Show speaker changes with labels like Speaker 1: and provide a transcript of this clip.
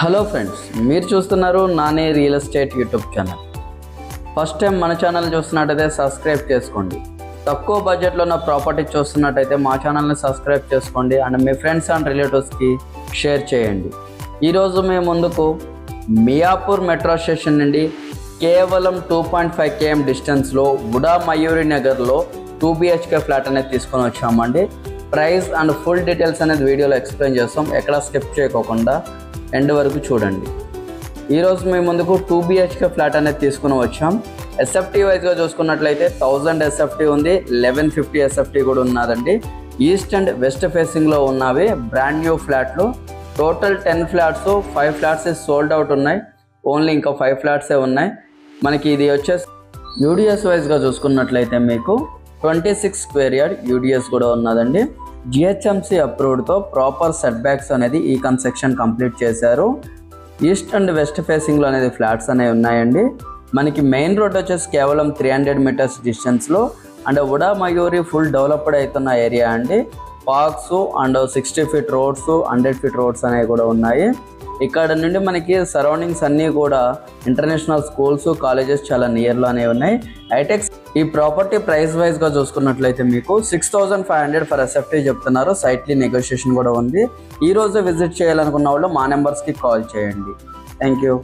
Speaker 1: Hello friends, మీరు చూస్తున్నారు Nani real estate YouTube channel. First time మన ఛానల్ చూస్తున్నట్టయితే సబ్స్క్రైబ్ చేసుకోండి. తక్కువ బడ్జెట్లో ఉన్న ప్రాపర్టీ చూస్తున్నట్టయితే మా ఛానల్ని సబ్స్క్రైబ్ చేసుకోండి అండ్ మీ ఫ్రెండ్స్ అండ్ రిలేటివ్స్కి షేర్ చేయండి. ఈరోజు మేము ముందుకు మియాపూర్ మెట్రో స్టేషన్ నుండి కేవలం 2.5 km డిస్టెన్స్లో ఉడా మయూరి నగర్లో 2 BHK ఫ్లాట్ అనేది తీసుకొని వచ్చామండి. ప్రైస్ అండ్ ఫుల్ డీటెయిల్స్ అనేది వీడియోలో ఎక్స్ప్లెయిన్ చేస్తాం. ఎక్కడ స్కిప్ చేయకోకుండా ఎండ్ వరకు చూడండి. ఈరోజు మేము ముందుకు 2 BHK ఫ్లాట్ అనేది తీసుకుని వచ్చాం. ఎస్ఎఫ్టీ వైజ్గా చూసుకున్నట్లయితే 1000 SFT ఉంది, 1150 SFT కూడా ఉన్నదండి. ఈస్ట్ అండ్ వెస్ట్ ఫేసింగ్లో ఉన్నవి బ్రాండ్ న్యూ ఫ్లాట్లు. Total 10 flats, 5 flats sold out ఉన్నాయి. ఓన్లీ ఇంకా 5 ఫ్లాట్సే ఉన్నాయి. మనకి ఇది వచ్చేసి యూడిఎస్ వైజ్గా చూసుకున్నట్లయితే మీకు 26 స్క్వేర్ యార్డ్ యూడిఎస్ కూడా ఉన్నదండి. జిహెచ్ఎంసీ అప్రూవ్డ్తో ప్రాపర్ సెట్ బ్యాక్స్ అనేది ఈ కన్స్ట్రక్షన్ కంప్లీట్ చేశారు. ఈస్ట్ అండ్ వెస్ట్ ఫేసింగ్లో అనేది ఫ్లాట్స్ అనేవి ఉన్నాయండి. మనకి మెయిన్ రోడ్ వచ్చేసి కేవలం 300 మీటర్స్ డిస్టెన్స్లో and Uda Mayuri full developed అవుతున్న ఏరియా అండి. Parks and 60 feet roads, 100 feet roads అనేవి కూడా ఉన్నాయి. ఇక్కడ నుండి మనకి సరౌండింగ్స్ అన్నీ కూడా ఇంటర్నేషనల్ స్కూల్స్, కాలేజెస్ చాలా నియర్లో అనేవి ఉన్నాయి. హైటెక్స్ ఈ ప్రాపర్టీ ప్రైస్ వైజ్గా చూసుకున్నట్లయితే మీకు 6500 ఫర్ SFT చెప్తున్నారు. సైట్లీ నెగోషియేషన్ కూడా ఉంది. ఈరోజు విజిట్ చేయాలనుకున్న వాళ్ళు మా నెంబర్స్కి కాల్ చేయండి. Thank you.